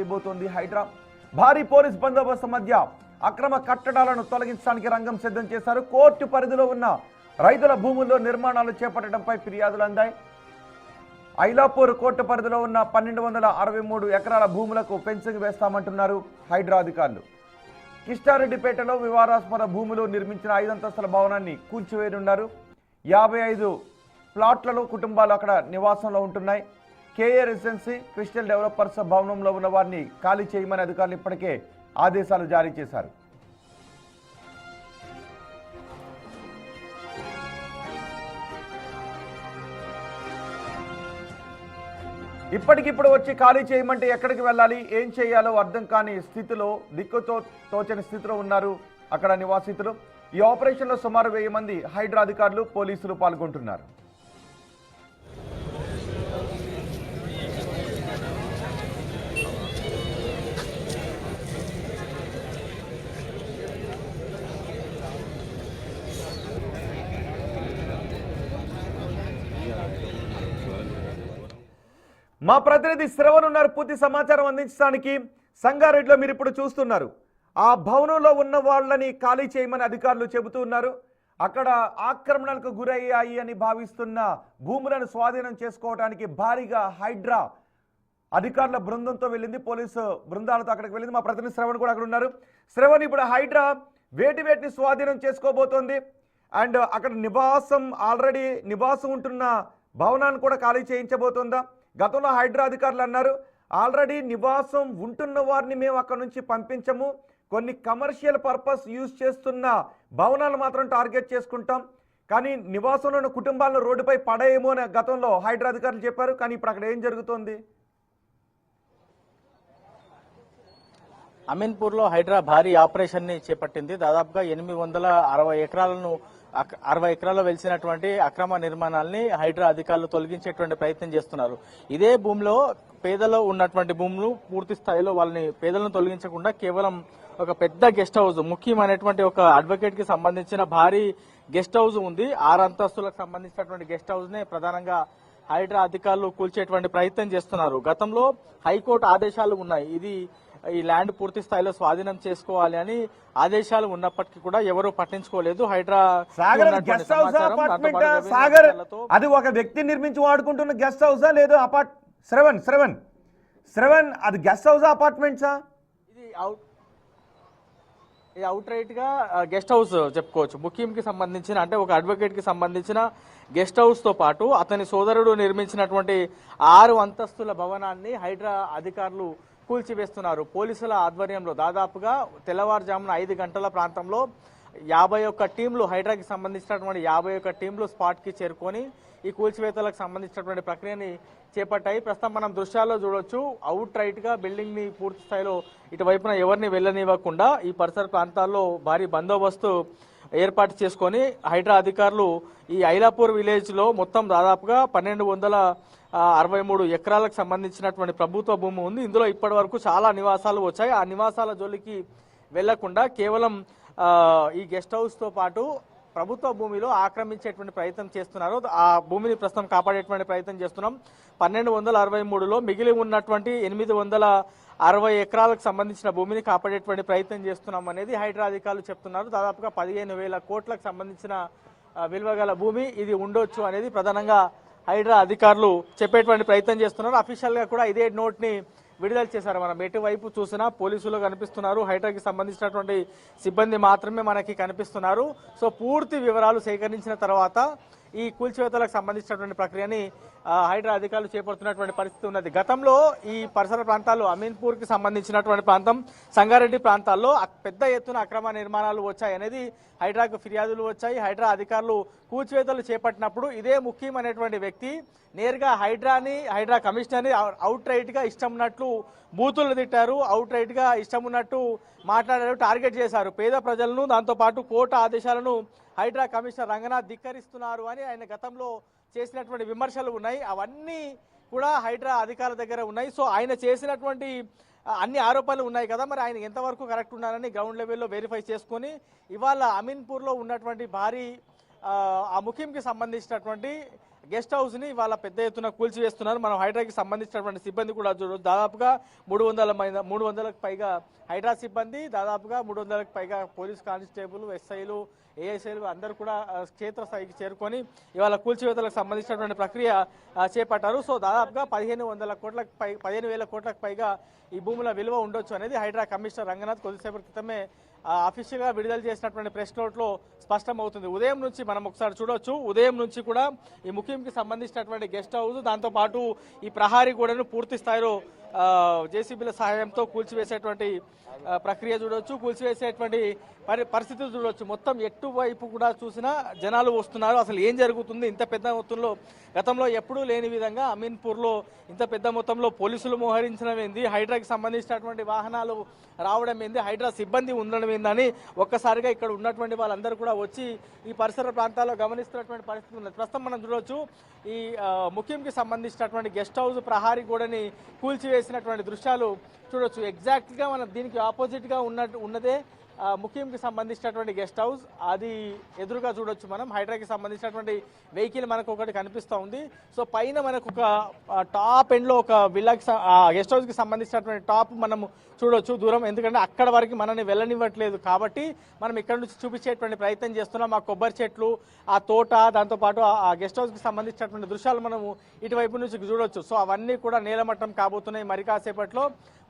చేయబోతోంది హైడ్రా. భారీ పోలీస్ బందోబస్తు మధ్య అక్రమ కట్టడాలను తొలగించడానికి రంగం సిద్ధం చేశారు. కోర్టు పరిధిలో ఉన్న రైతుల భూముల్లో నిర్మాణాలు చేపట్టడంపై ఫిర్యాదులు అందాయి. ఐలాపూర్ కోర్టు పరిధిలో ఉన్న 1263 ఎకరాల భూములకు ఫెన్సింగ్ వేస్తామంటున్నారు హైడ్రా అధికారులు. కిష్టారెడ్డిపేటలో వివాదాస్పద భూములు నిర్మించిన 5 అంతస్తుల భవనాన్ని కూల్చివేయనున్నారు. 55 ప్లాట్లలో కుటుంబాలు అక్కడ నివాసంలో ఉంటున్నాయి. కేఏ రెసిడెన్సీ క్రిస్టల్ డెవలపర్స్ భవనంలో ఉన్న వారిని ఖాళీ చేయమని అధికారులు ఇప్పటికే ఆదేశాలు జారీ చేశారు. ఇప్పటికిప్పుడు వచ్చి ఖాళీ చేయమంటే ఎక్కడికి వెళ్ళాలి, ఏం చేయాలో అర్థం కాని స్థితిలో, దిక్కుతో తోచని స్థితిలో ఉన్నారు అక్కడ నివాసితులు. ఈ ఆపరేషన్లో సుమారు 1000 మంది హైడ్రా అధికారులు, పోలీసులు పాల్గొంటున్నారు. మా ప్రతినిధి శ్రవణ్ ఉన్నారు పూర్తి సమాచారం అందించడానికి. సంగారెడ్డిలో మీరు ఇప్పుడు చూస్తున్నారు, ఆ భవనంలో ఉన్న వాళ్ళని ఖాళీ చేయమని అధికారులు చెబుతూ ఉన్నారు. అక్కడ ఆక్రమణలకు గురయ్యాయి అని భావిస్తున్న భూములను స్వాధీనం చేసుకోవడానికి భారీగా హైడ్రా అధికారుల బృందంతో వెళ్ళింది, పోలీసు బృందాలతో అక్కడికి వెళ్ళింది. మా ప్రతినిధి శ్రవణ్ కూడా అక్కడ ఉన్నారు. శ్రవణ్, ఇప్పుడు హైడ్రా వేటిని స్వాధీనం చేసుకోబోతోంది అండ్ అక్కడ ఆల్రెడీ నివాసం ఉంటున్న భవనాన్ని కూడా ఖాళీ చేయించబోతోందా? గతంలో హైడ్రా అధికారులు అన్నారు, ఆల్రెడీ నివాసం ఉంటున్న వారిని మేము అక్కడ నుంచి పంపించము, కొన్ని కమర్షియల్ పర్పస్ యూజ్ చేస్తున్న భవనాలు మాత్రం టార్గెట్ చేసుకుంటాం, కానీ నివాసంలో ఉన్న కుటుంబాలను రోడ్డుపై పడేయమో అని గతంలో హైడ్రా అధికారులు చెప్పారు. కానీ ఇప్పుడు అక్కడ ఏం జరుగుతోంది? అమీన్పూర్లో హైడ్రా భారీ ఆపరేషన్ ని చేపట్టింది. దాదాపుగా 60 ఎకరాల్లో వెలిసినటువంటి అక్రమ నిర్మాణాలని హైడ్రా అధికారులు తొలగించేటువంటి ప్రయత్నం చేస్తున్నారు. ఇదే భూమిలో పేదలో ఉన్నటువంటి భూములు పూర్తి స్థాయిలో పేదలను తొలగించకుండా కేవలం ఒక పెద్ద గెస్ట్ హౌస్, ముఖ్యమైనటువంటి ఒక అడ్వకేట్ కి సంబంధించిన భారీ గెస్ట్ హౌస్ ఉంది. 6 అంతస్తులకు సంబంధించినటువంటి గెస్ట్ హౌస్ నే ప్రధానంగా హైడ్రా అధికారులు కూల్చేటువంటి ప్రయత్నం చేస్తున్నారు. గతంలో హైకోర్టు ఆదేశాలు ఉన్నాయి, ఈ ల్యాండ్ పూర్తి స్థాయిలో స్వాధీనం చేసుకోవాలి అని ఆదేశాలు ఉన్నప్పటికీ కూడా ఎవరు పట్టించుకోలేదు. హైడ్రా సాగర్ అది ఒక వ్యక్తి నిర్మించి వాడుకుంటున్న గెస్ట్ హౌసా లేదు శ్రవణ్ అది గెస్ట్ హౌసా అపార్ట్మెంట్సా? ఇది అవుట్ రైట్ గా గెస్ట్ హౌస్ చెప్పుకోవచ్చు. ముఖ్యంకి సంబంధించిన అంటే ఒక అడ్వకేట్ కి సంబంధించిన గెస్ట్ హౌస్ తో పాటు అతని సోదరుడు నిర్మించినటువంటి 6 అంతస్తుల భవనాన్ని హైడ్రా అధికారులు కూల్చివేస్తున్నారు. పోలీసుల ఆధ్వర్యంలో దాదాపుగా తెల్లవారుజామున 5 గంటల ప్రాంతంలో 51 టీంలు, హైడ్రాకి సంబంధించినటువంటి 51 టీంలు స్పాట్ కి చేరుకొని ఈ కూల్చివేతలకు సంబంధించినటువంటి ప్రక్రియని చేపట్టాయి. ప్రస్తుతం మనం దృశ్యాల్లో చూడొచ్చు, అవుట్ రైట్ గా బిల్డింగ్ ని పూర్తి స్థాయిలో ఇటువైపున ఎవరిని వెళ్ళనివ్వకుండా ఈ పరిసర ప్రాంతాల్లో భారీ బందోబస్తు ఏర్పాటు చేసుకొని హైడ్రా అధికారులు ఈ ఐలాపూర్ విలేజ్ లో మొత్తం దాదాపుగా 1263 ఎకరాలకు సంబంధించినటువంటి ప్రభుత్వ భూమి ఉంది. ఇందులో ఇప్పటి వరకు చాలా నివాసాలు వచ్చాయి. ఆ నివాసాల జోలికి వెళ్లకుండా కేవలం ఈ గెస్ట్ హౌస్ తో పాటు ప్రభుత్వ భూమిలో ఆక్రమించేటువంటి ప్రయత్నం చేస్తున్నారు. ఆ భూమిని ప్రస్తుతం కాపాడేటువంటి ప్రయత్నం చేస్తున్నాం. 1263లో మిగిలి ఉన్నటువంటి 860 ఎకరాలకు సంబంధించిన భూమిని కాపాడేటువంటి ప్రయత్నం చేస్తున్నాం అనేది హైడ్రా అధికారులు చెప్తున్నారు. దాదాపుగా 15,000 కోట్లకు సంబంధించిన విలువ గల భూమి ఇది ఉండొచ్చు అనేది ప్రధానంగా హైడ్రా అధికారులు చెప్పేటువంటి ప్రయత్నం చేస్తున్నారు. అఫీషియల్ గా కూడా ఇదే నోట్ ని విడుదల చేశారు. మనం ఎటువైపు చూసినా పోలీసులు కనిపిస్తున్నారు, హైడ్రాకి సంబంధించినటువంటి సిబ్బంది మాత్రమే మనకి కనిపిస్తున్నారు. సో పూర్తి వివరాలు సేకరించిన తర్వాత ఈ కూల్చివేతలకు సంబంధించినటువంటి ప్రక్రియని హైడ్రా అధికారులు చేపడుతున్నటువంటి పరిస్థితి ఉన్నది. గతంలో ఈ పరిసర ప్రాంతాలు అమీన్పూర్ కి సంబంధించినటువంటి ప్రాంతం, సంగారెడ్డి ప్రాంతాల్లో పెద్ద ఎత్తున అక్రమ నిర్మాణాలు వచ్చాయి అనేది హైడ్రాకు ఫిర్యాదులు వచ్చాయి. హైడ్రా అధికారులు కూల్చివేతలు చేపట్టినప్పుడు ఇదే ముఖ్యమైనటువంటి వ్యక్తి నేరుగా హైడ్రా కమిషనర్ ని అవుట్ రైట్ గా ఇష్టం ఉన్నట్లు బూతులు తిట్టారు, అవుట్ రైట్ గా ఇష్టం ఉన్నట్టు మాట్లాడారు, టార్గెట్ చేశారు పేద ప్రజలను. దాంతో పాటు కోర్టు ఆదేశాలను హైడ్రా కమిషనర్ రంగనాథ్ ధిక్కరిస్తున్నారు అని ఆయన గతంలో చేసినటువంటి విమర్శలు ఉన్నాయి. అవన్నీ కూడా హైడ్రా అధికారుల దగ్గర ఉన్నాయి. సో ఆయన చేసినటువంటి అన్ని ఆరోపణలు ఉన్నాయి కదా, మరి ఆయన ఎంతవరకు కరెక్ట్ ఉన్నారని గ్రౌండ్ లెవెల్లో వెరిఫై చేసుకొని ఇవాళ అమీన్పూర్లో ఉన్నటువంటి భారీ ఆ ముఖ్యంకి సంబంధించినటువంటి గెస్ట్ హౌస్ ని వాళ్ళ పెద్ద ఎత్తున కూల్చివేస్తున్నారు. మనం హైడ్రాకి సంబంధించినటువంటి సిబ్బంది కూడా చూడవచ్చు. దాదాపుగా 300కి పైగా హైడ్రా సిబ్బంది, దాదాపుగా 300కి పైగా పోలీస్ కానిస్టేబుల్, ఎస్ఐలు, ఏఎస్ఐలు అందరూ కూడా క్షేత్రస్థాయికి చేరుకొని ఇవాళ కూల్చివేతలకు సంబంధించినటువంటి ప్రక్రియ చేపట్టారు. సో దాదాపుగా 15,000 కోట్లకు పైగా ఈ భూముల విలువ ఉండొచ్చు అనేది హైడ్రా కమిషనర్ రంగనాథ్ కొద్దిసేపటి క్రితమే అఫీషియల్గా విడుదల చేసినటువంటి ప్రెస్ నోట్లో స్పష్టమవుతుంది. ఉదయం నుంచి మనం ఒకసారి చూడొచ్చు. ఉదయం నుంచి కూడా ఈ ముఖ్యంకి సంబంధించినటువంటి గెస్ట్ హౌస్, దాంతోపాటు ఈ ప్రహారీ గోడను పూర్తి స్థాయిలో జేసీబీల సహాయంతో కూల్చివేసేటువంటి ప్రక్రియ చూడొచ్చు. కూల్చివేసేటువంటి పరిస్థితులు చూడొచ్చు. మొత్తం ఎటువైపు కూడా చూసినా జనాలు వస్తున్నారు. అసలు ఏం జరుగుతుంది? ఇంత పెద్ద మొత్తంలో గతంలో ఎప్పుడూ లేని విధంగా అమీన్పూర్లో ఇంత పెద్ద మొత్తంలో పోలీసులు మోహరించడం ఏంది, హైడ్రాకి సంబంధించినటువంటి వాహనాలు రావడం ఏంది, హైడ్రా సిబ్బంది ఉండడం ఏందని ఒక్కసారిగా ఇక్కడ ఉన్నటువంటి వాళ్ళందరూ కూడా వచ్చి ఈ పరిసర ప్రాంతాల్లో గమనిస్తున్నటువంటి పరిస్థితి ఉన్నది. ప్రస్తుతం మనం చూడవచ్చు ఈ ముఖ్యంకి సంబంధించినటువంటి గెస్ట్ హౌస్ ప్రహారీ గోడని కూల్చివేసినటువంటి దృశ్యాలు చూడొచ్చు. ఎగ్జాక్ట్గా మనం దీనికి ఆపోజిట్గా ఉన్నదే ముఖ్యంకి సంబంధించినటువంటి గెస్ట్ హౌస్. అది ఎదురుగా చూడొచ్చు. మనం హైడ్రాకి సంబంధించినటువంటి వెహికల్ మనకు ఒకటి కనిపిస్తూ ఉంది. సో పైన మనకు ఒక టాప్ ఎండ్లో ఒక విల్లాకి గెస్ట్ హౌస్కి సంబంధించినటువంటి టాప్ మనం చూడొచ్చు దూరం. ఎందుకంటే అక్కడ వరకు మనల్ని వెళ్ళనివ్వట్లేదు కాబట్టి మనం ఇక్కడ నుంచి చూపించేటువంటి ప్రయత్నం చేస్తున్నాం. ఆ కొబ్బరి చెట్లు, ఆ తోట, దాంతోపాటు ఆ గెస్ట్ హౌస్కి సంబంధించినటువంటి దృశ్యాలు మనము ఇటువైపు నుంచి చూడొచ్చు. సో అవన్నీ కూడా నేలమట్టం కాబోతున్నాయి మరి కాసేపట్లో.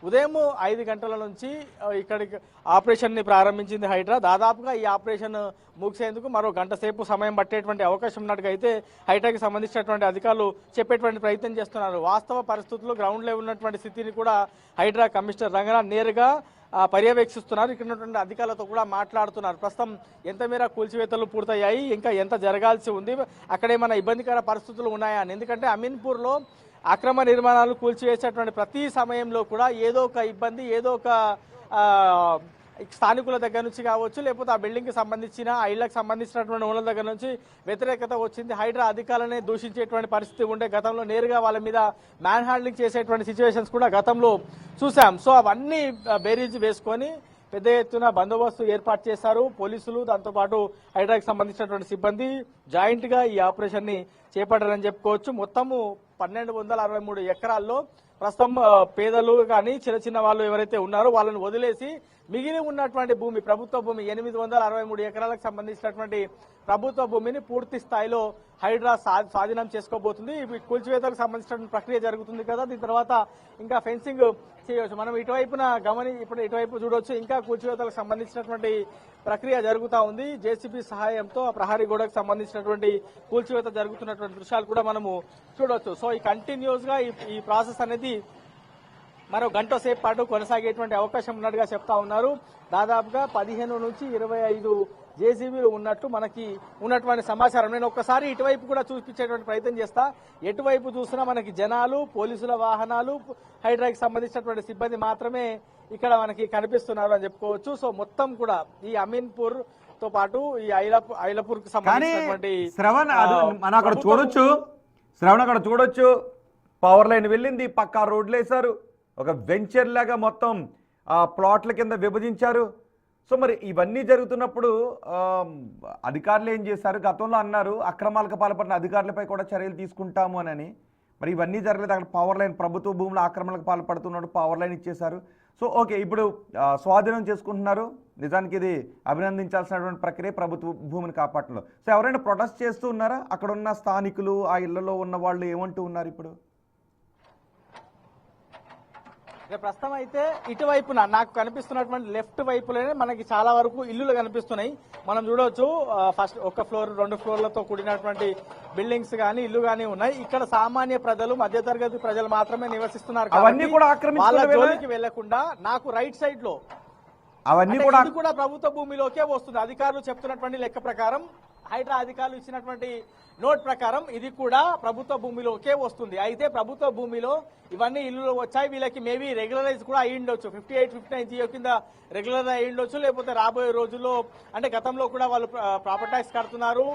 ఉదయం 5 గంటల నుంచి ఇక్కడికి ఆపరేషన్ని ప్రారంభించింది హైడ్రా. దాదాపుగా ఈ ఆపరేషన్ ముగిసేందుకు మరో గంట సేపు సమయం పట్టేటువంటి అవకాశం ఉన్నట్టుగా అయితే హైడ్రాకి సంబంధించినటువంటి అధికారులు చెప్పేటువంటి ప్రయత్నం చేస్తున్నారు. వాస్తవ పరిస్థితుల్లో గ్రౌండ్ లెవెల్ ఉన్నటువంటి స్థితిని కూడా హైడ్రా కమిషనర్ రంగనాథ్ నేరుగా పర్యవేక్షిస్తున్నారు. ఇక్కడ ఉన్నటువంటి అధికారులతో కూడా మాట్లాడుతున్నారు. ప్రస్తుతం ఎంత మేర కూల్చివేతలు పూర్తయ్యాయి, ఇంకా ఎంత జరగాల్సి ఉంది, అక్కడేమైనా ఇబ్బందికర పరిస్థితులు ఉన్నాయా అని. ఎందుకంటే అమీన్పూర్లో అక్రమ నిర్మాణాలు కూల్చివేసేటువంటి ప్రతి సమయంలో కూడా ఏదో ఒక ఇబ్బంది, ఏదో ఒక స్థానికుల దగ్గర నుంచి కావచ్చు, లేకపోతే ఆ బిల్డింగ్కి సంబంధించిన ఆ ఇళ్లకు సంబంధించినటువంటి ఓనర్ల దగ్గర నుంచి వ్యతిరేకత వచ్చింది. హైడ్రా అధికారులనే దూషించేటువంటి పరిస్థితి ఉంటే గతంలో నేరుగా వాళ్ళ మీద మ్యాన్ హ్యాండ్లింగ్ చేసేటువంటి సిచ్యువేషన్స్ కూడా గతంలో చూసాం. సో అవన్నీ బేరీజ్ వేసుకొని పెద్ద ఎత్తున బందోబస్తు ఏర్పాటు చేశారు పోలీసులు, దాంతోపాటు హైడ్రాకి సంబంధించినటువంటి సిబ్బంది జాయింట్గా ఈ ఆపరేషన్ని చేపట్టారని చెప్పుకోవచ్చు. మొత్తము 1263 ఎకరాల్లో ప్రస్తుతం పేదలు కానీ చిన్న చిన్న వాళ్ళు ఎవరైతే ఉన్నారో వాళ్ళని వదిలేసి మిగిలి ఉన్నటువంటి భూమి, ప్రభుత్వ భూమి 863 ఎకరాలకు సంబంధించినటువంటి ప్రభుత్వ భూమిని పూర్తి స్థాయిలో హైడ్రా స్వాధీనం చేసుకోబోతుంది. కూల్చివేతలకు సంబంధించిన ప్రక్రియ జరుగుతుంది కదా, దీని తర్వాత ఇంకా ఫెన్సింగ్ చేయవచ్చు. మనం ఇటువైపున ఇప్పుడు ఇటువైపు చూడవచ్చు. ఇంకా కూల్చివేతలకు సంబంధించినటువంటి ప్రక్రియ జరుగుతూ ఉంది. జేసీబీ సహాయంతో ఆ ప్రహారీ గోడకు సంబంధించినటువంటి కూల్చివేత జరుగుతున్నటువంటి దృశ్యాలు కూడా మనము చూడవచ్చు. సో ఈ కంటిన్యూస్ గా ఈ ప్రాసెస్ అనేది మరో గంట సేపు పాటు కొనసాగేటువంటి అవకాశం ఉన్నట్టుగా చెప్తా ఉన్నారు. దాదాపుగా 15 నుంచి 25 జేసీబీలు ఉన్నట్టు మనకి ఉన్నటువంటి సమాచారం. నేను ఒక్కసారి ఇటువైపు కూడా చూపించేటువంటి ప్రయత్నం చేస్తా. ఎటువైపు చూసినా మనకి జనాలు, పోలీసుల వాహనాలు, హైడ్రాకి సంబంధించినటువంటి సిబ్బంది మాత్రమే ఇక్కడ మనకి కనిపిస్తున్నారు అని చెప్పుకోవచ్చు. సో మొత్తం కూడా ఈ అమీన్పూర్ తో పాటు ఈ ఐలపూర్ కి సంబంధించినటువంటి మనం అక్కడ చూడొచ్చు. పవర్ లైన్ వెళ్ళింది, పక్కా రోడ్లు వేశారు, ఒక వెంచర్ లాగా మొత్తం ప్లాట్ల కింద విభజించారు. సో మరి ఇవన్నీ జరుగుతున్నప్పుడు అధికారులు ఏం చేశారు? గతంలో అన్నారు అక్రమాలకు పాల్పడిన అధికారులపై కూడా చర్యలు తీసుకుంటాము అని. మరి ఇవన్నీ జరగలేదు. అక్కడ పవర్ లైన్, ప్రభుత్వ భూముల ఆక్రమణలకు పాల్పడుతున్నాడు, పవర్ లైన్ ఇచ్చేశారు. సో ఓకే, ఇప్పుడు స్వాధీనం చేసుకుంటున్నారు. నిజానికి ఇది అభినందించాల్సినటువంటి ప్రక్రియ ప్రభుత్వ భూమిని కాపాడటంలో. సో ఎవరైనా ప్రొటెస్ట్ చేస్తూ ఉన్నారా? అక్కడ ఉన్న స్థానికులు, ఆ ఇళ్లలో ఉన్న వాళ్ళు ఏమంటూ ఉన్నారు ఇప్పుడు? ప్రస్తుతం అయితే ఇటువైపున నాకు కనిపిస్తున్నటువంటి లెఫ్ట్ వైపులోనే మనకి చాలా వరకు ఇల్లులు కనిపిస్తున్నాయి. మనం చూడవచ్చు ఫస్ట్ 1 ఫ్లోర్ 2 ఫ్లోర్లతో కూడినటువంటి బిల్డింగ్స్ గానీ ఇల్లు గానీ ఉన్నాయి. ఇక్కడ సామాన్య ప్రజలు, మధ్యతరగతి ప్రజలు మాత్రమే నివసిస్తున్నారు. వాళ్ళ జోలికి వెళ్లకుండా నాకు రైట్ సైడ్ లో అవన్నీ కూడా ప్రభుత్వ భూమిలోకే వస్తుంది. అధికారులు చెప్తున్నటువంటి లెక్క ప్రకారం, హైడ్రా అధికారులు ఇచ్చినటువంటి నోట్ ప్రకారం ఇది కూడా ప్రభుత్వ భూమిలోకే వస్తుంది. అయితే ప్రభుత్వ భూమిలో ఇవన్నీ ఇల్లులు వచ్చాయి. వీళ్ళకి మేబీ రెగ్యులరైజ్ కూడా అయ్యి ఉండొచ్చు. 58, 59 జియో కింద రెగ్యులర్ అయ్యి ఉండొచ్చు. లేకపోతే రాబోయే రోజుల్లో, అంటే గతంలో కూడా వాళ్ళు ప్రాపర్టీ ట్యాక్స్ కడుతున్నారు,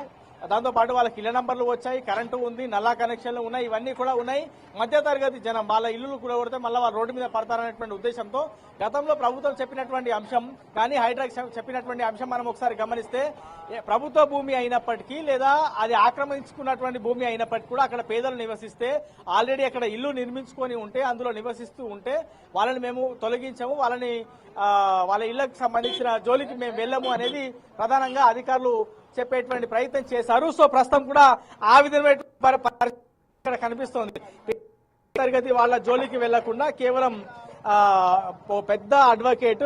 దాంతో పాటు వాళ్ళకి ఇళ్ల నంబర్లు వచ్చాయి, కరెంటు ఉంది, నల్లా కనెక్షన్లు ఉన్నాయి, ఇవన్నీ కూడా ఉన్నాయి. మధ్యతరగతి జనం వాళ్ళ ఇల్లులు కూడా కొడితే మళ్ళీ వాళ్ళు రోడ్డు మీద పడతారనేటువంటి ఉద్దేశంతో గతంలో ప్రభుత్వం చెప్పినటువంటి అంశం కానీ హైడ్రా చెప్పినటువంటి అంశం మనం ఒకసారి గమనిస్తే ప్రభుత్వ భూమి అయినప్పటికీ లేదా అది ఆక్రమించుకున్నటువంటి భూమి అయినప్పటికీ కూడా అక్కడ పేదలు నివసిస్తే ఆల్రెడీ అక్కడ ఇల్లు నిర్మించుకొని ఉంటే అందులో నివసిస్తూ ఉంటే వాళ్ళని మేము తొలగించాము, వాళ్ళ ఇళ్లకు సంబంధించిన జోలికి మేము వెళ్ళము అనేది ప్రధానంగా అధికారులు చెప్పేటువంటి ప్రయత్నం చేశారు. సో ప్రస్తుతం కూడా ఆ విధమైన కనిపిస్తోంది. తరగతి వాళ్ళ జోలికి వెళ్లకుండా కేవలం పెద్ద అడ్వకేట్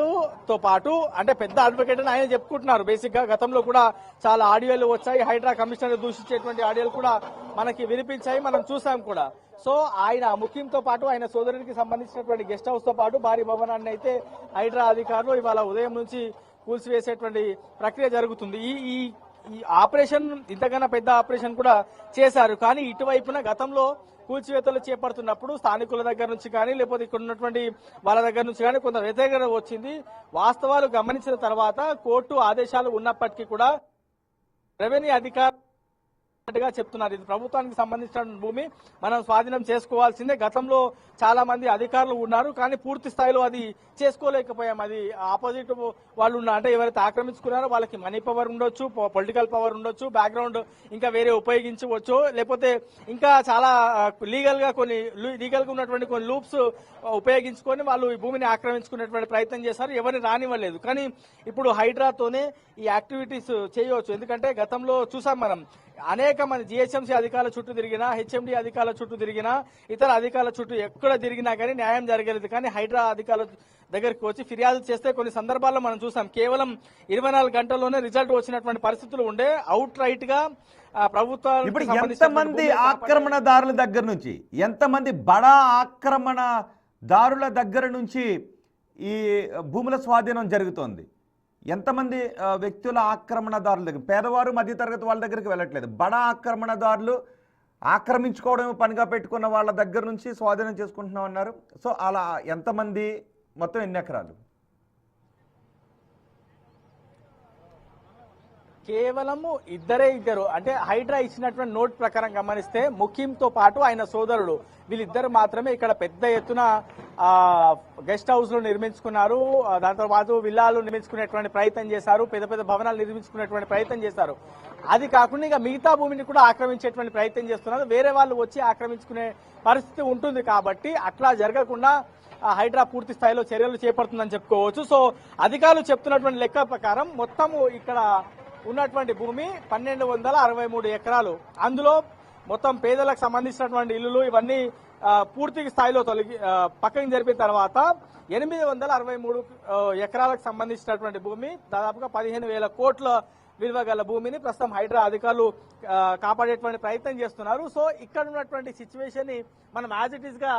తో పాటు అంటే పెద్ద అడ్వకేట్ అని ఆయన చెప్పుకుంటున్నారు. బేసిక్ గా గతంలో కూడా చాలా ఆడియోలు వచ్చాయి, హైడ్రా కమిషనర్ దూషించేటువంటి ఆడియోలు కూడా మనకి వినిపించాయి, మనం చూసాం కూడా. సో ఆయన ముఖ్యంతో పాటు ఆయన సోదరునికి సంబంధించినటువంటి గెస్ట్ హౌస్ తో పాటు భారీ భవనాన్ని అయితే హైడ్రా అధికారులు ఇవాళ ఉదయం నుంచి కూల్చివేసేటువంటి ప్రక్రియ జరుగుతుంది. ఈ ఆపరేషన్ ఇంతకన్నా పెద్ద ఆపరేషన్ కూడా చేశారు. కానీ ఇటువైపున గతంలో కూల్చివేతలు చేపడుతున్నప్పుడు స్థానికుల దగ్గర నుంచి కానీ లేకపోతే ఇక్కడ ఉన్నటువంటి వాళ్ళ దగ్గర నుంచి కానీ కొంత వ్యతిరేకత వచ్చింది. వాస్తవాలు గమనించిన తర్వాత కోర్టు ఆదేశాలు ఉన్నప్పటికీ కూడా రెవెన్యూ అధికారులు చెప్తున్నారు ఇది ప్రభుత్వానికి సంబంధించిన భూమి, మనం స్వాధీనం చేసుకోవాల్సిందే. గతంలో చాలా మంది అధికారులు ఉన్నారు కానీ పూర్తి స్థాయిలో అది చేసుకోలేకపోయాం. అది ఆపోజిట్ వాళ్ళు అంటే ఎవరైతే ఆక్రమించుకున్నారో వాళ్ళకి మనీ పవర్ ఉండొచ్చు, పొలిటికల్ పవర్ ఉండొచ్చు, బ్యాక్గ్రౌండ్ ఇంకా వేరే ఉపయోగించవచ్చు, లేకపోతే ఇంకా చాలా లీగల్ గా ఉన్నటువంటి కొన్ని లూప్స్ ఉపయోగించుకొని వాళ్ళు ఈ భూమిని ఆక్రమించుకునేటువంటి ప్రయత్నం చేశారు, ఎవరిని రానివ్వలేదు. కానీ ఇప్పుడు హైడ్రాతోనే ఈ యాక్టివిటీస్ చేయవచ్చు. ఎందుకంటే గతంలో చూసాం మనం అనేక మంది జిహెచ్ఎంసీ అధికారుల చుట్టూ తిరిగినా, హెచ్ఎండి అధికారుల చుట్టూ తిరిగినా, ఇతర అధికారుల చుట్టూ ఎక్కడ తిరిగినా కానీ న్యాయం జరగలేదు. కానీ హైడ్రా అధికారుల దగ్గరికి వచ్చి ఫిర్యాదు చేస్తే కొన్ని సందర్భాల్లో మనం చూసాం కేవలం 24 గంటల్లోనే రిజల్ట్ వచ్చినటువంటి పరిస్థితులు ఉండే. అవుట్ రైట్ గా ప్రభుత్వాలు ఇప్పుడు ఎంతమంది ఆక్రమణదారుల దగ్గర నుంచి, ఎంతమంది బడా ఆక్రమణదారుల దగ్గర నుంచి ఈ భూముల స్వాధీనం జరుగుతోంది? ఎంతమంది వ్యక్తుల ఆక్రమణదారుల దగ్గర, పేదవారు మధ్యతరగతి వాళ్ళ దగ్గరికి వెళ్ళట్లేదు, బడా ఆక్రమణదారులు ఆక్రమించుకోవడం పనిగా పెట్టుకున్న వాళ్ళ దగ్గర నుంచి స్వాధీనం చేసుకుంటున్నాం అన్నారు. సో అలా ఎంతమంది, మొత్తం ఎన్ని ఎకరాలు? కేవలము ఇద్దరు అంటే హైడ్రా ఇచ్చినటువంటి నోట్ ప్రకారం గమనిస్తే ముఖ్యంతో పాటు ఆయన సోదరుడు వీళ్ళిద్దరు మాత్రమే ఇక్కడ పెద్ద ఎత్తున గెస్ట్ హౌస్ లు నిర్మించుకున్నారు. దాంతో పాటు విల్లాలు నిర్మించుకునేటువంటి ప్రయత్నం చేశారు, పెద్ద పెద్ద భవనాలు నిర్మించుకునేటువంటి ప్రయత్నం చేశారు. అది కాకుండా ఇక మిగతా భూమిని కూడా ఆక్రమించేటువంటి ప్రయత్నం చేస్తున్నారు. వేరే వాళ్ళు వచ్చి ఆక్రమించుకునే పరిస్థితి ఉంటుంది కాబట్టి అట్లా జరగకుండా హైడ్రా పూర్తి స్థాయిలో చర్యలు చేపడుతుందని చెప్పుకోవచ్చు. సో అధికారులు చెప్తున్నటువంటి లెక్క ప్రకారం మొత్తము ఇక్కడ ఉన్నటువంటి భూమి 1263 ఎకరాలు. అందులో మొత్తం పేదలకు సంబంధించినటువంటి ఇల్లులు ఇవన్నీ పూర్తి స్థాయిలో పక్కకి జరిపిన తర్వాత 863 ఎకరాలకు సంబంధించినటువంటి భూమి, దాదాపుగా 15,000 కోట్ల విలువ గల భూమిని ప్రస్తుతం హైడ్రా అధికారులు కాపాడేటువంటి ప్రయత్నం చేస్తున్నారు. సో ఇక్కడ ఉన్నటువంటి సిచ్యువేషన్ ని మనం యాజ్ ఇట్ ఈస్ గా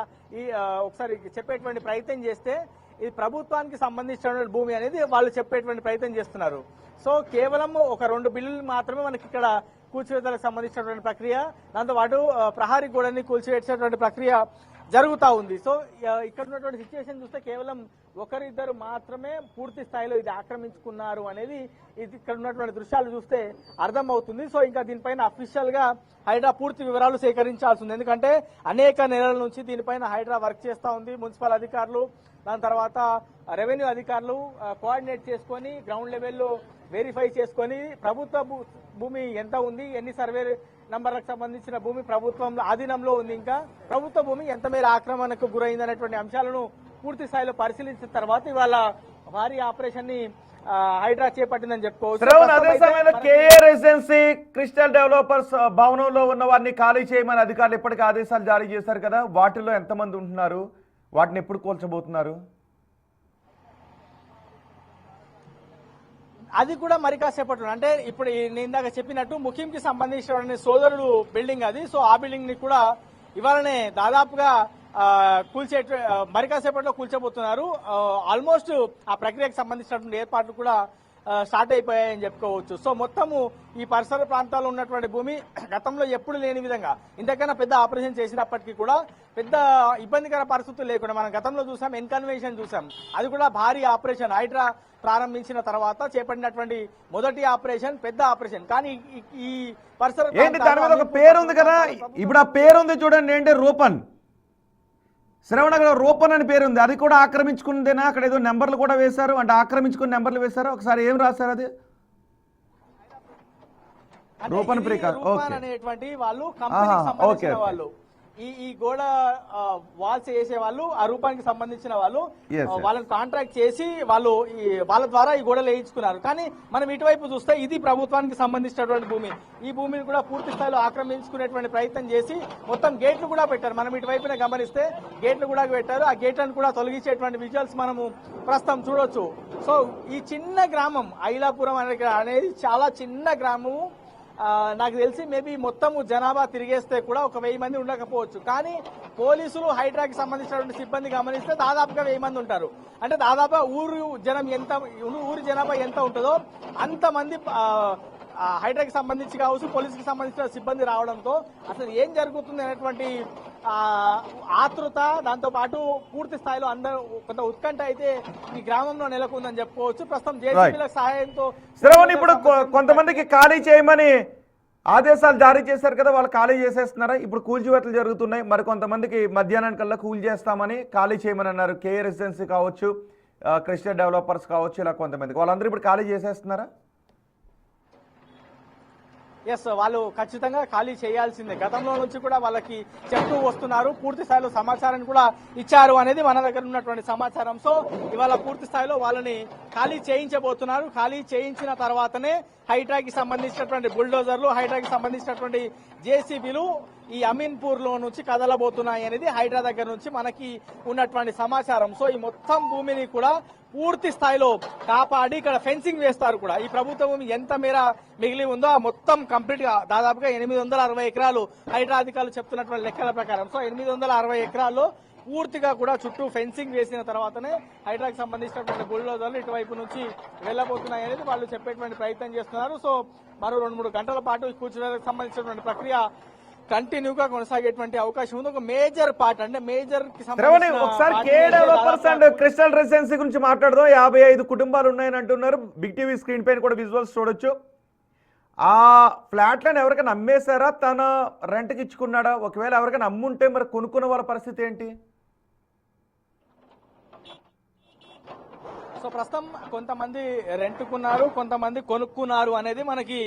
ఒకసారి చెప్పేటువంటి ప్రయత్నం చేస్తే ఇది ప్రభుత్వానికి సంబంధించిన భూమి అనేది వాళ్ళు చెప్పేటువంటి ప్రయత్నం చేస్తున్నారు. సో కేవలం ఒక 2 బిల్లులు మాత్రమే మనకి ఇక్కడ కూల్చివేతలకు సంబంధించినటువంటి ప్రక్రియ, దాంతోపాటు ప్రహారీ గోడని కూల్చివేసేటువంటి ప్రక్రియ జరుగుతూ ఉంది. సో ఇక్కడ ఉన్నటువంటి సిచ్యువేషన్ చూస్తే కేవలం ఒకరిద్దరు మాత్రమే పూర్తి స్థాయిలో ఇది ఆక్రమించుకున్నారు అనేది ఇది ఇక్కడ ఉన్నటువంటి దృశ్యాలు చూస్తే అర్థమవుతుంది. సో ఇంకా దీనిపైన అఫీషియల్ గా హైడ్రా పూర్తి వివరాలు సేకరించాల్సి ఉంది. ఎందుకంటే అనేక నెలల నుంచి దీనిపైన హైడ్రా వర్క్ చేస్తూ ఉంది. మున్సిపల్ అధికారులు, దాని తర్వాత రెవెన్యూ అధికారులు కోఆర్డినేట్ చేసుకొని గ్రౌండ్ లెవెల్లో వెరిఫై చేసుకొని ప్రభుత్వ భూమి ఎంత ఉంది, ఎన్ని సర్వే నంబర్లకు సంబంధించిన భూమి ప్రభుత్వం ఆధీనంలో ఉంది, ఇంకా ప్రభుత్వ భూమి ఎంత మేర ఆక్రమణకు గురైంది అనేటువంటి అంశాలను పూర్తి స్థాయిలో పరిశీలించిన తర్వాత ఇవాళ భారీ ఆపరేషన్ ని హైడ్రా చేపట్టిందని చెప్పుకోవచ్చు. అదే సమయంలో కేఏ రెసిడెన్సీ క్రిస్టల్ డెవలపర్స్ భవనంలో ఉన్న వారిని ఖాళీ చేయమని అధికారులు ఇప్పటికే ఆదేశాలు జారీ చేశారు కదా, వాటిలో ఎంతమంది ఉంటున్నారు, వాటిని ఎప్పుడు కూల్చబోతున్నారు? అది కూడా మరి కాసేపట్లో అంటే ఇప్పుడు నేను ఇందాక చెప్పినట్టు ముఖ్యంకి సంబంధించిన సోదరుడు బిల్డింగ్ అది. సో ఆ బిల్డింగ్ ని కూడా ఇవాళనే దాదాపుగా మరి కాసేపట్లో కూల్చబోతున్నారు. ఆల్మోస్ట్ ఆ ప్రక్రియకు సంబంధించినటువంటి ఏర్పాట్లు కూడా స్టార్ట్ అయిపోయాయని చెప్పుకోవచ్చు. సో మొత్తము ఈ పరిసర ప్రాంతాల్లో ఉన్నటువంటి భూమి గతంలో ఎప్పుడు లేని విధంగా ఇంతకన్నా పెద్ద ఆపరేషన్ చేసినప్పటికీ కూడా పెద్ద ఇబ్బందికర పరిస్థితులు లేకుండా మనం గతంలో చూసాం, ఎన్కన్వేషన్ చూసాం. అది కూడా భారీ ఆపరేషన్ హైడ్రా ప్రారంభించిన తర్వాత చేపట్టినటువంటి మొదటి ఆపరేషన్, పెద్ద ఆపరేషన్. కానీ ఈ పరిసర ఏంటి దాని మీద ఒక పేరు ఉంది కదా, ఇప్పుడు ఆ పేరు ఉంది చూడండి, ఏంటి రూపన్, శ్రవణగల రూపన్ అని పేరు ఉంది. అది కూడా ఆక్రమించుకుందేనా? అక్కడ ఏదో నెంబర్లు కూడా వేశారు, అంటే ఆక్రమించుకున్న నెంబర్లు వేశారు. ఒకసారి ఏం రాశారు అది? రూపన్ ప్రికార్ అనేటువంటి వాళ్ళు కంపెనీకి సంబంధించిన వాళ్ళు, ఈ గోడ వాల్స్ వేసే వాళ్ళు, ఆ రూపానికి సంబంధించిన వాళ్ళు, వాళ్ళని కాంట్రాక్ట్ చేసి వాళ్ళ ద్వారా ఈ గోడలు వేయించుకున్నారు. కానీ మనం ఇటువైపు చూస్తే ఇది ప్రభుత్వానికి సంబంధించినటువంటి భూమి. ఈ భూమిని కూడా పూర్తి స్థాయిలో ఆక్రమించుకునేటువంటి ప్రయత్నం చేసి మొత్తం గేట్లు కూడా పెట్టారు. మనం ఇటువైపునే గమనిస్తే గేట్లు కూడా పెట్టారు. ఆ గేట్లను కూడా తొలగించేటువంటి విజువల్స్ మనము ప్రస్తుతం చూడొచ్చు. సో ఈ చిన్న గ్రామం ఐలాపురం అనేది చాలా చిన్న గ్రామము. నాకు తెలిసి మేబీ మొత్తము జనాభా తిరిగేస్తే కూడా ఒక 1000 మంది ఉండకపోవచ్చు. కానీ పోలీసులు హైడ్రాకి సంబంధించినటువంటి సిబ్బంది గమనిస్తే దాదాపుగా 1000 మంది ఉంటారు. అంటే దాదాపుగా ఊరి జనాభా ఎంత ఉంటుందో అంతమంది హైడ్రాకి సంబంధించి కావచ్చు, పోలీసుకి సంబంధించిన సిబ్బంది రావడంతో అసలు ఏం జరుగుతుంది అనేటువంటి ఆతృత, దాంతో పాటు పూర్తి స్థాయిలో అందరూ కొంత ఉత్కంఠ అయితే ఈ గ్రామంలో నెలకొందని చెప్పుకోవచ్చు. ప్రస్తుతం జేసీబీల సహాయంతో ఇప్పుడు కొంతమందికి ఖాళీ చేయమని ఆదేశాలు జారీ చేశారు కదా, వాళ్ళు ఖాళీ చేసేస్తున్నారా? ఇప్పుడు కూల్చివేతలు జరుగుతున్నాయి. మరి కొంతమందికి మధ్యాహ్నానికల్లా కూల్ చేస్తామని ఖాళీ చేయమని అన్నారు. కేఏ రెసిడెన్సీ కావచ్చు, క్రిస్టియన్ డెవలపర్స్ కావచ్చు, ఇలా కొంతమందికి వాళ్ళందరూ ఇప్పుడు ఖాళీ చేసేస్తున్నారా? ఎస్, వాళ్ళు ఖచ్చితంగా ఖాళీ చేయాల్సిందే. గతంలో నుంచి కూడా వాళ్ళకి చెప్తూ వస్తున్నారు, పూర్తి స్థాయిలో సమాచారాన్ని కూడా ఇచ్చారు అనేది మన దగ్గర ఉన్నటువంటి సమాచారం. సో ఇవాళ పూర్తి స్థాయిలో వాళ్ళని ఖాళీ చేయించబోతున్నారు. ఖాళీ చేయించిన తర్వాతనే హైడ్రాకి సంబంధించినటువంటి బుల్డోజర్లు, హైడ్రాకి సంబంధించినటువంటి జేసీబీలు ఈ అమీన్పూర్ లో నుంచి కదలబోతున్నాయి అనేది హైడ్రా దగ్గర నుంచి మనకి ఉన్నటువంటి సమాచారం. సో ఈ మొత్తం భూమిని కూడా పూర్తి స్థాయిలో కాపాడి ఇక్కడ ఫెన్సింగ్ వేస్తారు కూడా. ఈ ప్రభుత్వ భూమి ఎంత మేర మిగిలి ఉందో ఆ మొత్తం కంప్లీట్ గా దాదాపుగా 860 ఎకరాలు హైడ్రా అధికారులు చెప్తున్నటువంటి లెక్కల ప్రకారం. సో 860 ఎకరాల్లో పూర్తిగా కూడా చుట్టూ ఫెన్సింగ్ వేసిన తర్వాతనే హైడ్రాకి సంబంధించినటువంటి బుల్డోజర్లు ఇటువైపు నుంచి వెళ్లబోతున్నాయి అనేది వాళ్ళు చెప్పేటువంటి ప్రయత్నం చేస్తున్నారు. సో మరో 2-3 గంటల పాటు ఈ కూర్చునేందుకు సంబంధించినటువంటి ప్రక్రియ కంటిన్యూగా కొనసాగేటువంటి అవకాశం ఉంది. ఒక మేజర్ పార్ట్ అంటే మేజర్ ఒకసారి K A developers and Crystal Residency గురించి మాట్లాడదాం. 55 కుటుంబాలు ఉన్నాయని అంటున్నారు. బిగ్ టీవీ స్క్రీన్ పైన కూడా విజువల్స్ చూడొచ్చు. ఆ ఫ్లాట్లను ఎవరికైనా అమ్మేశారా, తన రెంట్కి ఇచ్చుకున్నాడా? ఒకవేళ ఎవరికైనా అమ్ముంటే మరి కొనుక్కున్న వాళ్ళ పరిస్థితి ఏంటి? సో ప్రస్తుతం కొంతమంది రెంట్కున్నారు, కొంతమంది కొనుక్కున్నారు అనేది మనకి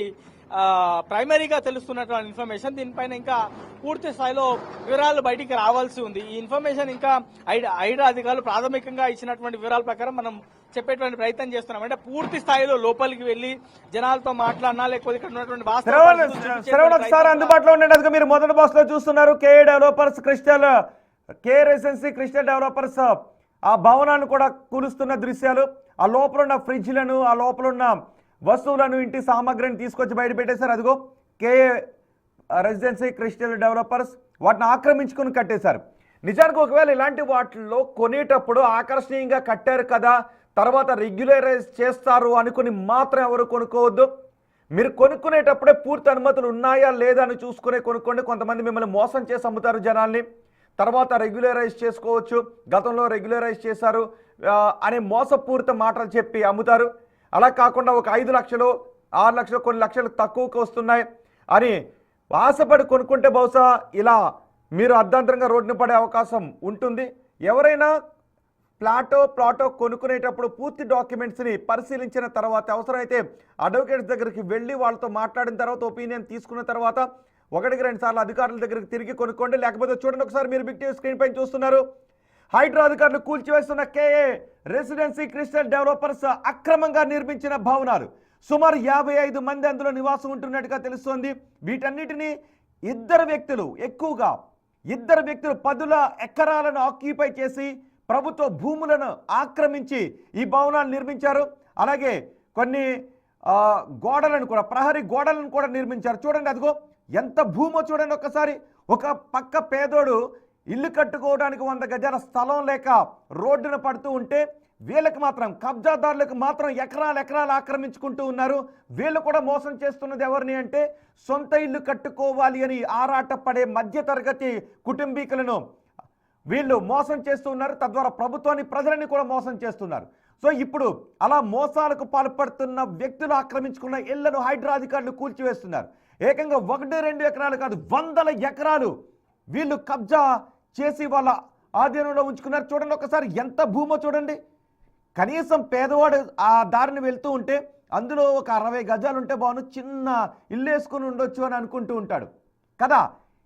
ప్రైమరీగా తెలుస్తున్నటువంటి ఇన్ఫర్మేషన్. దీనిపైన ఇంకా పూర్తి స్థాయిలో వివరాలు బయటికి రావాల్సి ఉంది. ఈ ఇన్ఫర్మేషన్ ఇంకా హైడ్రా అధికారులు ప్రాథమికంగా ఇచ్చినటువంటి వివరాల ప్రకారం మనం చెప్పేటువంటి ప్రయత్నం చేస్తున్నాం. అంటే పూర్తి స్థాయిలో లోపలికి వెళ్లి జనాలతో మాట్లాడినా, లేకపోతే ఇక్కడ ఉన్నటువంటి ఒకసారి అందుబాటులో ఉండండి. అందుకే మీరు మొదటి బాక్స్ లో చూస్తున్నారు K A developers, K A residency crystal developers ఆ భవనాన్ని కూడా కూలుస్తున్న దృశ్యాలు. ఆ లోపల ఉన్న ఫ్రిడ్జ్లను, ఆ లోపల ఉన్న వస్తువులను, ఇంటి సామాగ్రిని తీసుకొచ్చి బయట పెట్టేశారు. అదిగో కేఏ రెసిడెన్సీ క్రిస్టల్ డెవలపర్స్ వాటిని ఆక్రమించుకుని కట్టేశారు. నిజానికి ఒకవేళ ఇలాంటి వాటిల్లో కొనేటప్పుడు ఆకర్షణీయంగా కట్టారు కదా, తర్వాత రెగ్యులరైజ్ చేస్తారు అనుకుని మాత్రం ఎవరు కొనుక్కోవద్దు. మీరు కొనుక్కునేటప్పుడే పూర్తి అనుమతులు ఉన్నాయా లేదా అని చూసుకునే కొనుక్కోండి. కొంతమంది మిమ్మల్ని మోసం చేసి అమ్ముతారు జనాల్ని, తర్వాత రెగ్యులరైజ్ చేసుకోవచ్చు, గతంలో రెగ్యులరైజ్ చేశారు అనే మోసపూరిత మాటలు చెప్పి అమ్ముతారు. అలా కాకుండా ఒక 5 లక్షలు 6 లక్షలు కొన్ని లక్షలు తక్కువకు వస్తున్నాయి అని ఆశపడి కొనుక్కుంటే బహుశా ఇలా మీరు అర్ధాంతరంగా రోడ్డున పడే అవకాశం ఉంటుంది. ఎవరైనా ప్లాటో కొనుక్కునేటప్పుడు పూర్తి డాక్యుమెంట్స్ని పరిశీలించిన తర్వాత, అవసరమైతే అడ్వకేట్స్ దగ్గరికి వెళ్ళి వాళ్ళతో మాట్లాడిన తర్వాత, ఒపీనియన్ తీసుకున్న తర్వాత 1-2 సార్లు అధికారుల దగ్గరికి తిరిగి కొనుక్కోండి. లేకపోతే చూడండి ఒకసారి, మీరు బిగ్ టీవీ స్క్రీన్ పైన చూస్తున్నారు. హైడ్రా అధికారులు కూల్చివేస్తున్న కేఏ రెసిడెన్సీ క్రిస్టల్ డెవలపర్స్ అక్రమంగా నిర్మించిన భవనాలు. సుమారు 55 మంది అందులో నివాసం ఉంటున్నట్టుగా తెలుస్తోంది. వీటన్నిటినీ ఎక్కువగా ఇద్దరు వ్యక్తులు 10 ఎకరాలను ఆక్యుపై చేసి ప్రభుత్వ భూములను ఆక్రమించి ఈ భవనాలు నిర్మించారు. అలాగే కొన్ని గోడలను కూడా, ప్రహరీ గోడలను కూడా నిర్మించారు. చూడండి అదిగో ఎంత భూమో చూడండి ఒక్కసారి. ఒక పక్క పేదోడు ఇల్లు కట్టుకోవడానికి 100 గజాల స్థలం లేక రోడ్డున పడుతూ ఉంటే వీళ్ళకి మాత్రం కబ్జాదారులకు మాత్రం ఎకరాలు ఆక్రమించుకుంటూ ఉన్నారు. వీళ్ళు కూడా మోసం చేస్తున్నది ఎవరిని అంటే సొంత ఇల్లు కట్టుకోవాలి అని ఆరాటపడే మధ్యతరగతి కుటుంబీకులను వీళ్ళు మోసం చేస్తూ ఉన్నారు. తద్వారా ప్రభుత్వాన్ని ప్రజలని కూడా మోసం చేస్తున్నారు. సో ఇప్పుడు అలా మోసాలకు పాల్పడుతున్న వ్యక్తులు ఆక్రమించుకున్న ఇళ్లను హైడ్రా అధికారులు కూల్చివేస్తున్నారు. ఏకంగా 1-2 ఎకరాలు కాదు, 100 ఎకరాలు వీళ్ళు కబ్జా చేసి వాళ్ళ ఆధీనంలో ఉంచుకున్నారు. చూడండి ఒకసారి ఎంత భూమో చూడండి. కనీసం పేదవాడు ఆ దారిని వెళ్తూ ఉంటే అందులో ఒక 60 గజాలు ఉంటే బాగుండు, చిన్న ఇల్లు వేసుకుని ఉండొచ్చు అని అనుకుంటూ ఉంటాడు కదా.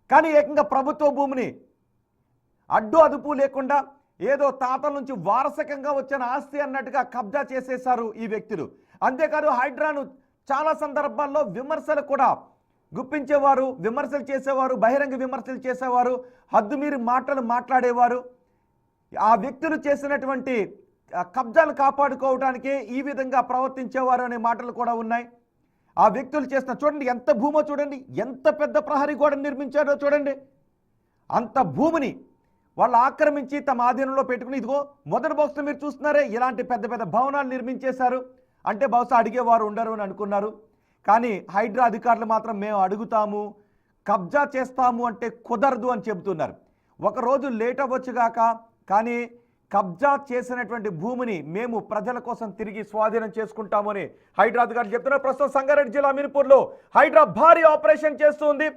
కానీ ఏకంగా ప్రభుత్వ భూమిని అడ్డు అదుపు లేకుండా ఏదో తాతల నుంచి వారసకంగా వచ్చిన ఆస్తి అన్నట్టుగా కబ్జా చేసేశారు ఈ వ్యక్తులు. అంతేకాదు హైడ్రాను చాలా సందర్భాల్లో విమర్శలు కూడా గుప్పించేవారు, విమర్శలు చేసేవారు, బహిరంగ విమర్శలు చేసేవారు, హద్దుమీరి మాటలు మాట్లాడేవారు. ఆ వ్యక్తులు చేసినటువంటి కబ్జాలు కాపాడుకోవడానికే ఈ విధంగా ప్రవర్తించేవారు అనే మాటలు కూడా ఉన్నాయి. ఆ వ్యక్తులు చేసిన చూడండి ఎంత భూమో చూడండి, ఎంత పెద్ద ప్రహరీ గోడ నిర్మించారో చూడండి. అంత భూమిని వాళ్ళు ఆక్రమించి తమ ఆధీనంలో పెట్టుకుని ఇదిగో మొదటి బాక్స్లో మీరు చూస్తున్నారే ఇలాంటి పెద్ద పెద్ద భవనాలు నిర్మించేశారు. అంటే బహుశా అడిగేవారు ఉండరు అని అనుకున్నారు. కానీ హైడ్రా అధికారులు మాత్రం మేము అడుగుతాము, కబ్జా చేస్తాము అంటే కుదరదు అని చెబుతున్నారు. ఒకరోజు లేట్ అవ్వచ్చుగాక, కానీ కబ్జా చేసినటువంటి భూమిని మేము ప్రజల కోసం తిరిగి స్వాధీనం చేసుకుంటామని హైడ్రా అధికారులు చెప్తున్నారు. ప్రస్తుతం సంగారెడ్డి జిల్లా అమీన్పూర్లో హైడ్రా భారీ ఆపరేషన్ చేస్తుంది.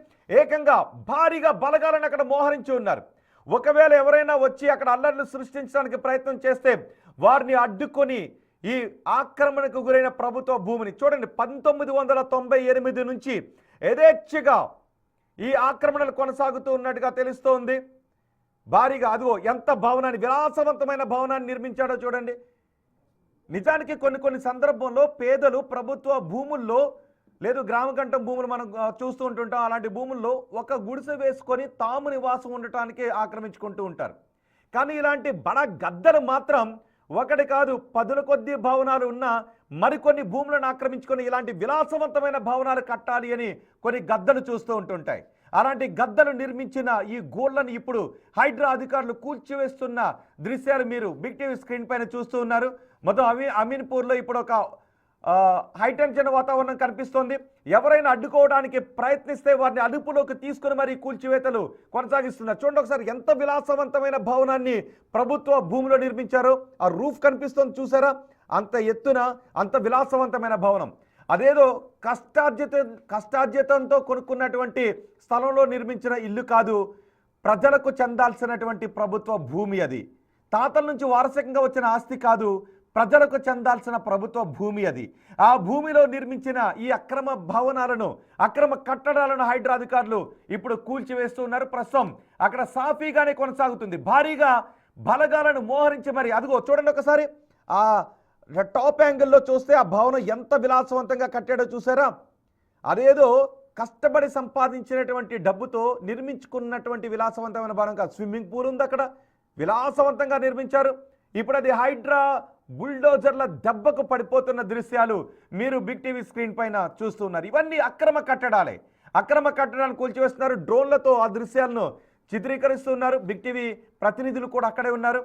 ఏకంగా భారీగా బలగాలను అక్కడ మోహరించి ఉన్నారు. ఒకవేళ ఎవరైనా వచ్చి అక్కడ అల్లర్లు సృష్టించడానికి ప్రయత్నం చేస్తే వారిని అడ్డుకొని ఈ ఆక్రమణకు గురైన ప్రభుత్వ భూమిని చూడండి 1998 నుంచి యథేచ్ఛగా ఈ ఆక్రమణలు కొనసాగుతూ ఉన్నట్టుగా తెలుస్తోంది. భారీగా అదిగో ఎంత భవనాన్ని, విలాసవంతమైన భవనాన్ని నిర్మించాడో చూడండి. నిజానికి కొన్ని సందర్భంలో పేదలు ప్రభుత్వ భూముల్లో లేదు గ్రామకంఠం భూములు మనం చూస్తూ ఉంటుంటాం. అలాంటి భూముల్లో ఒక గుడిసె వేసుకొని తాము నివాసం ఉండటానికి ఆక్రమించుకుంటూ ఉంటారు. కానీ ఇలాంటి బడ గద్దలు మాత్రం ఒకటి కాదు 10 కొద్ది భవనాలు ఉన్న మరికొన్ని భూములను ఆక్రమించుకొని ఇలాంటి విలాసవంతమైన భవనాలు కట్టాలి అని కొన్ని గద్దలు చూస్తూ ఉంటుంటాయి. అలాంటి గద్దలు నిర్మించిన ఈ గోళ్లను ఇప్పుడు హైడ్రా అధికారులు కూల్చివేస్తున్న దృశ్యాలు మీరు బిగ్ టీవీ స్క్రీన్ పైన చూస్తూ ఉన్నారు. మొత్తం అమీన్పూర్లో ఇప్పుడు ఒక హైటెన్షన్ వాతావరణం కనిపిస్తోంది. ఎవరైనా అడ్డుకోవడానికి ప్రయత్నిస్తే వారిని అదుపులోకి తీసుకుని మరి కూల్చివేతలు కొనసాగిస్తున్నారు. చూడండి ఒకసారి ఎంత విలాసవంతమైన భవనాన్ని ప్రభుత్వ భూమిలో నిర్మించారో. ఆ రూఫ్ కనిపిస్తోంది చూసారా, అంత ఎత్తున అంత విలాసవంతమైన భవనం. అదేదో కష్టార్జితంతో కొనుక్కున్నటువంటి స్థలంలో నిర్మించిన ఇల్లు కాదు, ప్రజలకు చెందాల్సినటువంటి ప్రభుత్వ భూమి. అది తాతల నుంచి వారసకంగా వచ్చిన ఆస్తి కాదు, ప్రజలకు చెందాల్సిన ప్రభుత్వ భూమి అది. ఆ భూమిలో నిర్మించిన ఈ అక్రమ భవనాలను, అక్రమ కట్టడాలను హైడ్రా అధికారులు ఇప్పుడు కూల్చివేస్తున్నారు. ప్రస్తుతం అక్కడ సాఫీగానే కొనసాగుతుంది. భారీగా బలగాలను మోహరించి మరి అదిగో చూడండి ఒకసారి ఆ టాప్ యాంగిల్లో చూస్తే ఆ భవనం ఎంత విలాసవంతంగా కట్టాడో చూసారా. అదేదో కష్టపడి సంపాదించినటువంటి డబ్బుతో నిర్మించుకున్నటువంటి విలాసవంతమైన భవనం కాదు. స్విమ్మింగ్ పూల్ ఉంది అక్కడ, విలాసవంతంగా నిర్మించారు. ఇప్పుడు అది హైడ్రా బుల్డోజర్ల దెబ్బకు పడిపోతున్న దృశ్యాలు మీరు బిగ్ టీవీ స్క్రీన్ పైన చూస్తున్నారు. ఇవన్నీ అక్రమ కట్టడాలే. అక్రమ కట్టడాలను కూల్చివేస్తున్నారు. డ్రోన్లతో ఆ దృశ్యాలను చిత్రీకరిస్తున్నారు. బిగ్ టీవీ ప్రతినిధులు కూడా అక్కడే ఉన్నారు.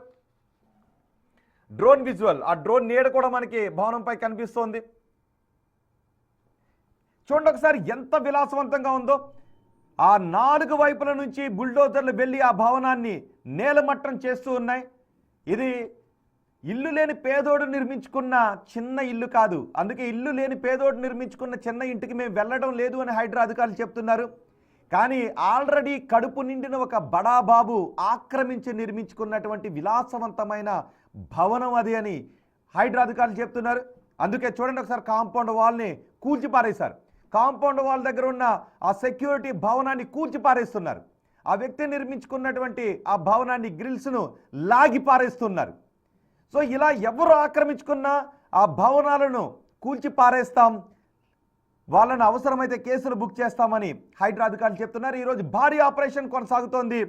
డ్రోన్ విజువల్, ఆ డ్రోన్ నీడ కూడా మనకి భవనంపై కనిపిస్తోంది. చూడండి ఒకసారి ఎంత విలాసవంతంగా ఉందో. ఆ 4 వైపుల నుంచి బుల్డోజర్లు వెళ్ళి ఆ భవనాన్ని నేలమట్టం చేస్తూ ఉన్నాయి. ఇది ఇల్లు లేని పేదోడు నిర్మించుకున్న చిన్న ఇల్లు కాదు. అందుకే ఇల్లు లేని పేదోడు నిర్మించుకున్న చిన్న ఇంటికి మేము వెళ్ళడం లేదు అని హైడ్రా అధికారులు చెప్తున్నారు. కానీ ఆల్రెడీ కడుపు నిండిన ఒక బడాబాబు ఆక్రమించి నిర్మించుకున్నటువంటి విలాసవంతమైన భవనం అది అని హైడ్రా అధికారులు చెప్తున్నారు. అందుకే చూడండి ఒకసారి కాంపౌండ్ వాల్ని కూల్చిపారేశారు. కాంపౌండ్ వాల్ దగ్గర ఉన్న ఆ సెక్యూరిటీ భవనాన్ని కూల్చిపారేస్తున్నారు. ఆ వ్యక్తి నిర్మించుకున్నటువంటి ఆ భవనాన్ని గ్రిల్స్ను లాగి పారేస్తున్నారు. సో ఇలా ఎవరు ఆక్రమించుకున్నా ఆ భవనాలను కూల్చి పారేస్తాం, వాళ్ళను అవసరమైతే కేసులు బుక్ చేస్తామని హైడ్రా అధికారులు చెప్తున్నారు. ఈరోజు భారీ ఆపరేషన్ కొనసాగుతోంది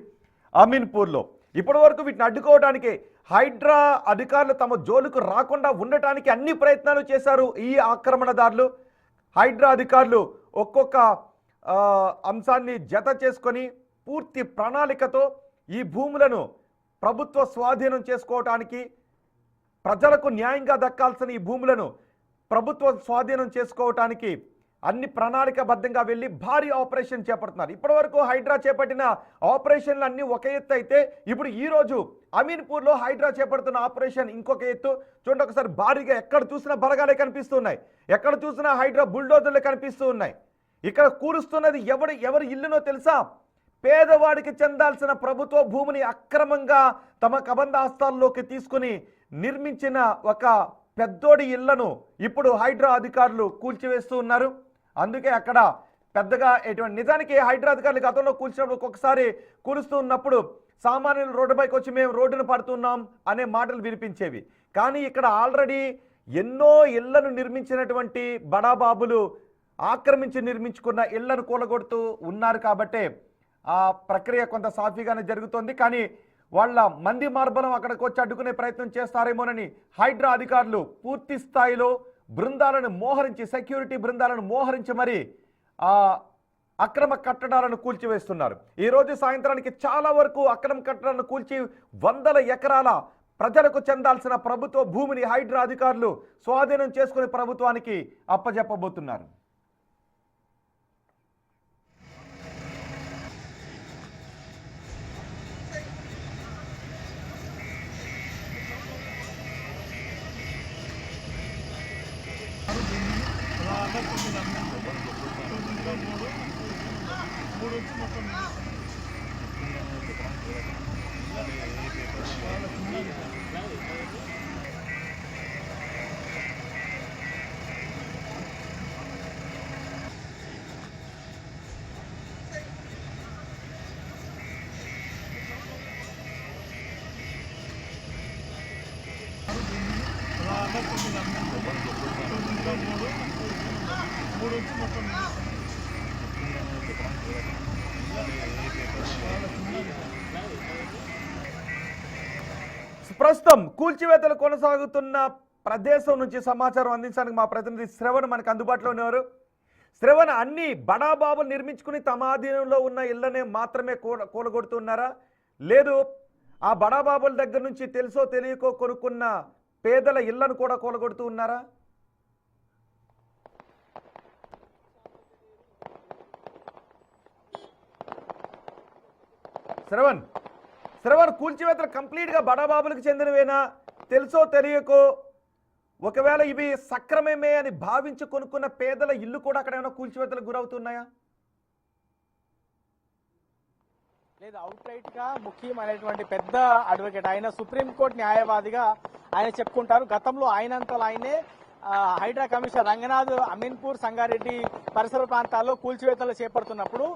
అమీన్పూర్లో. ఇప్పటి వరకు వీటిని అడ్డుకోవడానికి హైడ్రా అధికారులు తమ జోలుకు రాకుండా ఉండటానికి అన్ని ప్రయత్నాలు చేశారు ఈ ఆక్రమణదారులు. హైడ్రా అధికారులు ఒక్కొక్క అంశాన్ని జత చేసుకొని పూర్తి ప్రణాళికతో ఈ భూములను ప్రభుత్వ స్వాధీనం చేసుకోవటానికి, ప్రజలకు న్యాయంగా దక్కాల్సిన ఈ భూములను ప్రభుత్వం స్వాధీనం చేసుకోవటానికి అన్ని ప్రణాళికాబద్ధంగా వెళ్ళి భారీ ఆపరేషన్ చేపడుతున్నారు. ఇప్పటివరకు హైడ్రా చేపట్టిన ఆపరేషన్లు అన్నీ ఒక ఎత్తు అయితే, ఇప్పుడు ఈరోజు అమీన్పూర్లో హైడ్రా చేపడుతున్న ఆపరేషన్ ఇంకొక ఎత్తు. చూడండి ఒకసారి, భారీగా ఎక్కడ చూసినా బలగాలే కనిపిస్తున్నాయి, ఎక్కడ చూసినా హైడ్రా బుల్డోజర్లు కనిపిస్తూ ఉన్నాయి. ఇక్కడ కూలుస్తున్నది ఎవరి ఇల్లునో తెలుసా? పేదవాడికి చెందాల్సిన ప్రభుత్వ భూమిని అక్రమంగా తమ కబంధ హస్తాల్లోకి తీసుకుని నిర్మించిన ఒక పెద్దోడి ఇళ్లను ఇప్పుడు హైడ్రా అధికారులు కూల్చివేస్తూ ఉన్నారు. అందుకే అక్కడ పెద్దగా ఎటువంటి, నిజానికి హైడ్రా అధికారులు గతంలో కూల్చినప్పుడు ఒక్కొక్కసారి కూలుస్తూ ఉన్నప్పుడు సామాన్యులు రోడ్డుపైకి వచ్చి మేము రోడ్డును పడుతున్నాం అనే మాటలు వినిపించేవి. కానీ ఇక్కడ ఆల్రెడీ ఎన్నో ఇళ్లను నిర్మించినటువంటి బడాబాబులు ఆక్రమించి నిర్మించుకున్న ఇళ్లను కూలగొడుతూ ఉన్నారు. కాబట్టే ఆ ప్రక్రియ కొంత సాఫీగానే జరుగుతోంది. కానీ వాళ్ళ మంది మార్బలం అక్కడికి వచ్చి అడ్డుకునే ప్రయత్నం చేస్తారేమోనని హైడ్రా అధికారులు పూర్తి స్థాయిలో బృందాలను మోహరించి, సెక్యూరిటీ బృందాలను మోహరించి మరి ఆ అక్రమ కట్టడాలను కూల్చివేస్తున్నారు. ఈరోజు సాయంత్రానికి చాలా వరకు అక్రమ కట్టడాలను కూల్చి వందల ఎకరాల ప్రజలకు చెందాల్సిన ప్రభుత్వ భూమిని హైడ్రా అధికారులు స్వాధీనం చేసుకుని ప్రభుత్వానికి అప్పజెప్పబోతున్నారు. ప్రస్తుతం కూల్చివేతలు కొనసాగుతున్న ప్రదేశం నుంచి సమాచారం అందించడానికి మా ప్రతినిధి శ్రవణ్ మనకు అందుబాటులో ఉన్నారు. శ్రవణ్, అన్ని బడాబాబులు నిర్మించుకుని తమ ఆధీనంలో ఉన్న ఇళ్లనే మాత్రమే కూలగొడుతున్నారా, లేదు ఆ బడాబాబుల దగ్గర నుంచి తెలుసో తెలియకో కొనుక్కున్న పేదల ఇళ్లను కూడా కూలగొడుతూ ఉన్నారా? శ్రవణ్, కూల్చివేతలు కంప్లీట్గా బడాబాబులకు చెందినవేనా, తెలుసో తెలియకో ఒకవేళ ఇవి సక్రమమే అని భావించి కొనుక్కున్న పేదల ఇల్లు కూడా అక్కడ ఏమైనా కూల్చివేతలకు గురవుతున్నాయా? లేదు, అవుట్ రైట్ గా ముఖ్యమైనటువంటి పెద్ద అడ్వకేట్, ఆయన సుప్రీంకోర్టు న్యాయవాదిగా ఆయన చెప్పుకుంటారు. గతంలో ఆయనంతలో ఆయనే హైడ్రా కమిషనర్ రంగనాథ్ అమీన్పూర్, సంగారెడ్డి పరిసర ప్రాంతాల్లో కూల్చివేతలు చేపడుతున్నప్పుడు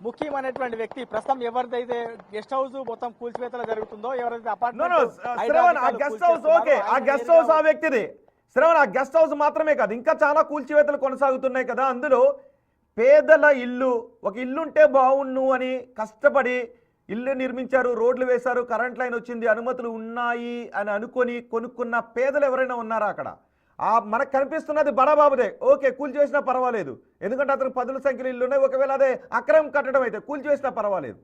ముఖ్యమైనటువంటి వ్యక్తి ప్రస్తుతం ఎవరిదైతే గెస్ట్ హౌస్ మొత్తం కూల్చివేతలు జరుగుతుందో, ఎవరైతే అపార్ట్మెంట్ శ్రవణ్, ఆ గెస్ట్ హౌస్ మాత్రమే కాదు, ఇంకా చాలా కూల్చివేతలు కొనసాగుతున్నాయి కదా. అందులో పేదల ఇల్లు, ఒక ఇల్లు ఉంటే బాగుండు అని కష్టపడి ఇల్లు నిర్మించారు, రోడ్లు వేశారు, కరెంట్ లైన్ వచ్చింది, అనుమతులు ఉన్నాయి అని అనుకొని కొనుక్కున్న పేదలు ఎవరైనా ఉన్నారా అక్కడ? మనకు కనిపిస్తున్నది బడాబాబుదే, ఓకే కూల్చివేసినా పర్వాలేదు, ఎందుకంటే అతనికి పదుల సంఖ్యలో ఇల్లు ఉన్నాయి. ఒకవేళ అదే అక్రమం కట్టడం అయితే కూల్చివేసినా పర్వాలేదు.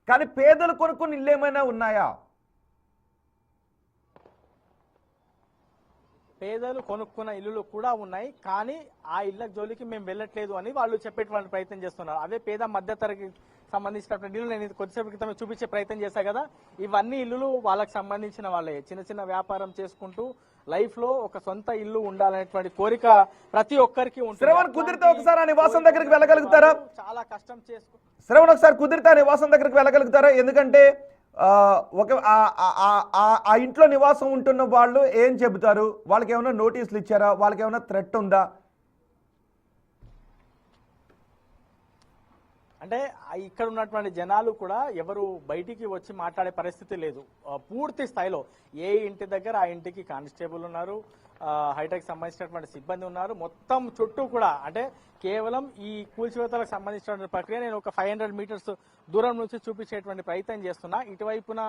కానీ పేదలు కొనుక్కున్న ఇల్లు ఏమైనా ఉన్నాయా? పేదలు కొనుక్కున్న ఇల్లులు కూడా ఉన్నాయి, కానీ ఆ ఇళ్ల జోలికి మేము వెళ్ళట్లేదు అని వాళ్ళు చెప్పేటువంటి ప్రయత్నం చేస్తున్నారు. అదే పేద మధ్యతరగతి సంబంధించినటువంటి ఇల్లు నేను కొద్దిసేపు క్రితం చూపించే ప్రయత్నం చేశా కదా, ఇవన్నీ ఇల్లులు వాళ్ళకి సంబంధించిన వాళ్ళే. చిన్న చిన్న వ్యాపారం చేసుకుంటూ లైఫ్ లో ఒక సొంత ఇల్లు ఉండాలనేటువంటి కోరిక ప్రతి ఒక్కరికి ఉంటుంది. శ్రవణ్, కుదిరితే ఒకసారి ఆ నివాసం దగ్గరికి వెళ్ళగలుగుతారా? చాలా కష్టం చేసుకు శ్రవణ్, ఒకసారి కుదిరితే ఆ నివాసం దగ్గరికి వెళ్ళగలుగుతారా? ఎందుకంటే ఒక ఆ ఇంట్లో నివాసం ఉంటున్న వాళ్ళు ఏం చెబుతారు? వాళ్ళకి ఏమైనా నోటీసులు ఇచ్చారా? వాళ్ళకి ఏమైనా థ్రెట్ ఉందా? అంటే ఇక్కడ ఉన్నటువంటి జనాలు కూడా ఎవరు బయటికి వచ్చి మాట్లాడే పరిస్థితి లేదు. పూర్తి స్థాయిలో ఏ ఇంటి దగ్గర ఆ ఇంటికి కానిస్టేబుల్ ఉన్నారు, హైటెక్ సంబంధించినటువంటి సిబ్బంది ఉన్నారు. మొత్తం చుట్టూ కూడా అంటే కేవలం ఈ కూల్చివేతలకు సంబంధించినటువంటి ప్రక్రియ నేను ఒక 500 మీటర్స్ దూరం నుంచి చూపించేటువంటి ప్రయత్నం చేస్తున్నా. ఇటువైపున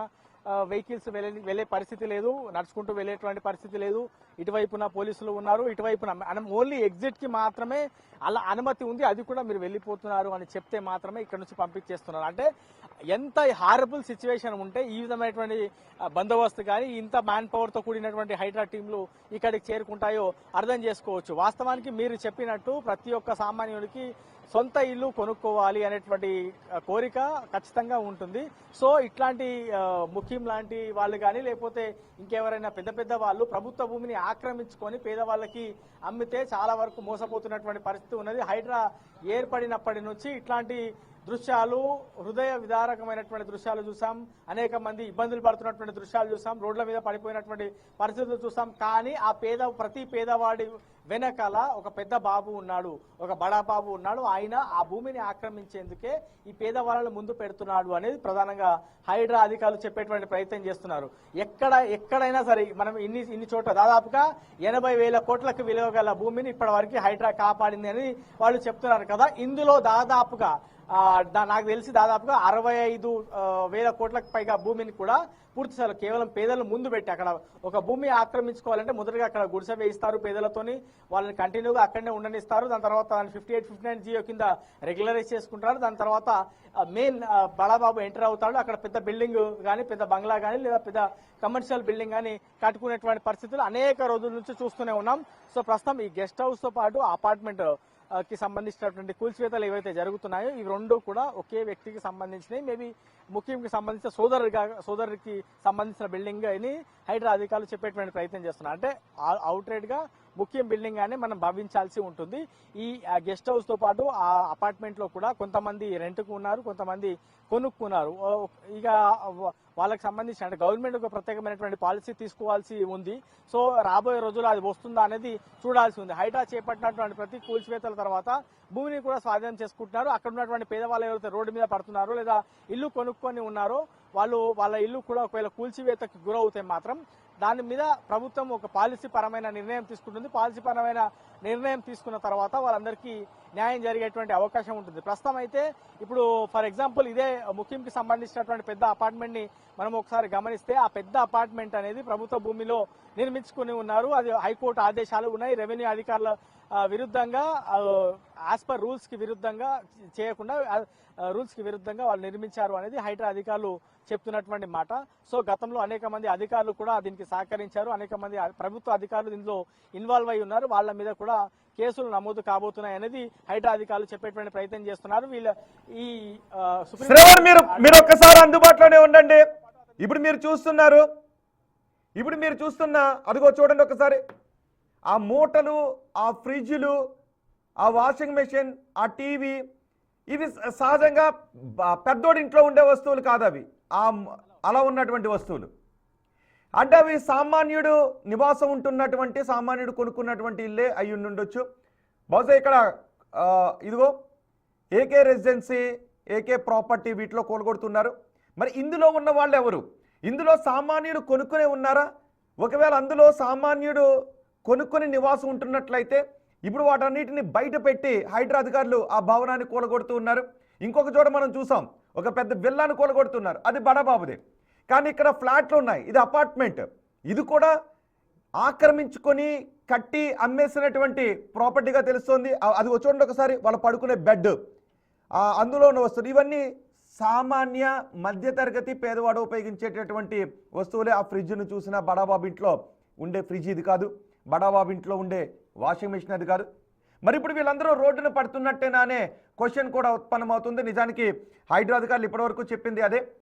వెహికల్స్ వెళ్లే పరిస్థితి లేదు, నడుచుకుంటూ వెళ్లేటువంటి పరిస్థితి లేదు. ఇటువైపున పోలీసులు ఉన్నారు, ఇటువైపున ఓన్లీ ఎగ్జిట్ కి మాత్రమే అలా అనుమతి ఉంది, అది కూడా మీరు వెళ్ళిపోతున్నారు అని చెప్తే మాత్రమే ఇక్కడ నుంచి పంపించేస్తున్నారు. అంటే ఎంత హారబుల్ సిచ్యువేషన్ ఉంటే ఈ విధమైనటువంటి బందోబస్తు కానీ ఇంత మ్యాన్ పవర్తో కూడినటువంటి హైడ్రా టీంలు ఇక్కడికి చేరుకుంటాయో అర్థం చేసుకోవచ్చు. వాస్తవానికి మీరు చెప్పినట్టు ప్రతి ఒక్క సామాన్యుడికి సొంత ఇల్లు కొనుక్కోవాలి అనేటువంటి కోరిక ఖచ్చితంగా ఉంటుంది. సో ఇట్లాంటి ముఖ్యం లాంటి వాళ్ళు కానీ లేకపోతే ఇంకెవరైనా పెద్ద పెద్ద వాళ్ళు ప్రభుత్వ భూమిని ఆక్రమించుకొని పేదవాళ్ళకి అమ్మితే చాలా వరకు మోసపోతున్నటువంటి పరిస్థితి ఉన్నది. హైడ్రా ఏర్పడినప్పటి నుంచి ఇట్లాంటి దృశ్యాలు, హృదయ విదారకమైనటువంటి దృశ్యాలు చూసాం. అనేక మంది ఇబ్బందులు పడుతున్నటువంటి దృశ్యాలు చూసాం. రోడ్ల మీద పడిపోయినటువంటి పరిస్థితులు చూసాం. కానీ ఆ ప్రతి పేదవాడి వెనకాల ఒక పెద్ద బాబు ఉన్నాడు, ఒక బడా బాబు ఉన్నాడు. ఆయన ఆ భూమిని ఆక్రమించేందుకే ఈ పేదవాళ్ళను ముందు పెడుతున్నాడు అనేది ప్రధానంగా హైడ్రా అధికారులు చెప్పేటువంటి ప్రయత్నం చేస్తున్నారు. ఎక్కడైనా సరే మనం ఇన్ని చోట్ల దాదాపుగా 80,000 కోట్లకు విలువ గల భూమిని ఇప్పటి వరకు హైడ్రా కాపాడింది అని వాళ్ళు చెప్తున్నారు కదా. ఇందులో దాదాపుగా నాకు తెలిసి దాదాపుగా 65,000 కోట్లకు పైగా భూమిని కూడా పూర్తిస్థాయిలో కేవలం పేదలను ముందు పెట్టి అక్కడ ఒక భూమి ఆక్రమించుకోవాలంటే మొదటగా అక్కడ గుడిసె వేయిస్తారు పేదలతోని, వాళ్ళని కంటిన్యూగా అక్కడనే ఉండనిస్తారు. దాని తర్వాత దాన్ని 58, 59 జియో కింద రెగ్యులరైజ్ చేసుకుంటారు. దాని తర్వాత మెయిన్ బడాబాబు ఎంటర్ అవుతాడు. అక్కడ పెద్ద బిల్డింగ్ కానీ, పెద్ద బంగ్లా కానీ, లేదా పెద్ద కమర్షియల్ బిల్డింగ్ కానీ కట్టుకునేటువంటి పరిస్థితులు అనేక రోజుల నుంచి చూస్తూనే ఉన్నాం. సో ప్రస్తుతం ఈ గెస్ట్ హౌస్ తో పాటు అపార్ట్మెంట్ కి సంబంధించినటువంటి కూల్చివేతలు ఏవైతే జరుగుతున్నాయో ఇవి రెండు కూడా ఒకే వ్యక్తికి సంబంధించినవి. మేబీ ముఖ్యంకి సంబంధించిన సోదరుడికి సంబంధించిన బిల్డింగ్ అని హైడ్రా అధికారులు చెప్పేటువంటి ప్రయత్నం చేస్తున్నారు. అంటే అవుట్రైట్ గా ముఖ్యం బిల్డింగ్ అని మనం భావించాల్సి ఉంటుంది. ఈ గెస్ట్ హౌస్ తో పాటు ఆ అపార్ట్మెంట్ లో కూడా కొంతమంది రెంట్కు ఉన్నారు, కొంతమంది కొనుక్కున్నారు. ఇక వాళ్ళకి సంబంధించి అంటే గవర్నమెంట్ ఒక ప్రత్యేకమైనటువంటి పాలసీ తీసుకోవాల్సి ఉంది. సో రాబోయే రోజుల్లో అది వస్తుందా అనేది చూడాల్సి ఉంది. హైడ్రా చేపట్టినటువంటి ప్రతి కూల్చివేతల తర్వాత భూమిని కూడా స్వాధీనం చేసుకుంటున్నారు. అక్కడ ఉన్నటువంటి పేదవాళ్ళు ఎవరైతే రోడ్డు మీద పడుతున్నారో లేదా ఇల్లు కొనుక్కొని ఉన్నారో వాళ్ళ ఇల్లు కూడా ఒకవేళ కూల్చివేతకు గురవుతే మాత్రం దాని మీద ప్రభుత్వం ఒక పాలసీ పరమైన నిర్ణయం తీసుకుంటుంది. పాలసీ పరమైన నిర్ణయం తీసుకున్న తర్వాత వాళ్ళందరికీ న్యాయం జరిగేటువంటి అవకాశం ఉంటుంది. ప్రస్తుతం అయితే ఇప్పుడు ఫర్ ఎగ్జాంపుల్ ఇదే ముఖ్యంకి సంబంధించినటువంటి పెద్ద అపార్ట్మెంట్ ని మనం ఒకసారి గమనిస్తే ఆ పెద్ద అపార్ట్మెంట్ అనేది ప్రభుత్వ భూమిలో నిర్మించుకుని ఉన్నారు. అది హైకోర్టు ఆదేశాలు ఉన్నాయి. రెవెన్యూ అధికారుల విరుద్ధంగా యాజ్ పర్ రూల్స్ కి విరుద్ధంగా చేయకుండా రూల్స్ కి విరుద్ధంగా వాళ్ళు నిర్మించారు అనేది హైడ్రా అధికారులు చెప్తున్నటువంటి మాట. సో గతంలో అనేక మంది అధికారులు కూడా దీనికి సహకరించారు. అనేక మంది ప్రభుత్వ అధికారులు దీనిలో ఇన్వాల్వ్ అయి ఉన్నారు. వాళ్ళ మీద కూడా కేసులు నమోదు కాబోతున్నాయి అనేది హైడ్రా అధికారులు చెప్పేటువంటి ప్రయత్నం చేస్తున్నారు. ఈ శ్రవణ్ మీరు ఒక్కసారి అందుబాటులోనే ఉండండి. ఇప్పుడు మీరు చూస్తున్న అదిగో చూడండి ఒకసారి. ఆ మూటలు, ఆ ఫ్రిడ్జ్లు, ఆ వాషింగ్ మెషిన్, ఆ టీవీ, ఇవి సహజంగా పెద్దోడి ఇంట్లో ఉండే వస్తువులు కాదు. అవి అలా ఉన్నటువంటి వస్తువులు. అంటే అవి సామాన్యుడు నివాసం ఉంటున్నటువంటి, సామాన్యుడు కొనుక్కున్నటువంటి ఇల్లే అయి ఉండొచ్చు. బహుశా ఇక్కడ ఇదిగో ఏకే రెసిడెన్సీ, ఏకే ప్రాపర్టీ వీటిలో కొనుగొడుతున్నారు. మరి ఇందులో ఉన్న వాళ్ళు ఎవరు? ఇందులో సామాన్యుడు కొనుక్కునే ఉన్నారా? ఒకవేళ అందులో సామాన్యుడు కొనుక్కొని నివాసం ఉంటున్నట్లయితే ఇప్పుడు వాటన్నిటిని బయట పెట్టి హైడ్రా అధికారులు ఆ భవనాన్ని కూలగొడుతూ ఉన్నారు. ఇంకొక చోట మనం చూసాం, ఒక పెద్ద విల్లాను కూలగొడుతున్నారు. అది బడాబాబుదే. కానీ ఇక్కడ ఫ్లాట్లు ఉన్నాయి, ఇది అపార్ట్మెంట్. ఇది కూడా ఆక్రమించుకొని కట్టి అమ్మేసినటువంటి ప్రాపర్టీగా తెలుస్తోంది. అది చూడండి ఒకసారి, వాళ్ళు పడుకునే బెడ్, అందులో ఉన్న వస్తువులు, ఇవన్నీ సామాన్య మధ్యతరగతి పేదవాడు ఉపయోగించేటటువంటి వస్తువులే. ఆ ఫ్రిడ్జ్ను చూసిన బడాబాబు ఇంట్లో ఉండే ఫ్రిడ్జ్ ఇది కాదు, బడాబాబు ఇంట్లో ఉండే వాషింగ్ మెషిన్ అది కాదు. మరి ఇప్పుడు వీళ్ళందరూ రోడ్డును పడుతున్నట్టేనా అనే క్వశ్చన్ కూడా ఉత్పన్నమవుతుంది. నిజానికి హైడ్రా అధికారులు ఇప్పటివరకు చెప్పింది అదే.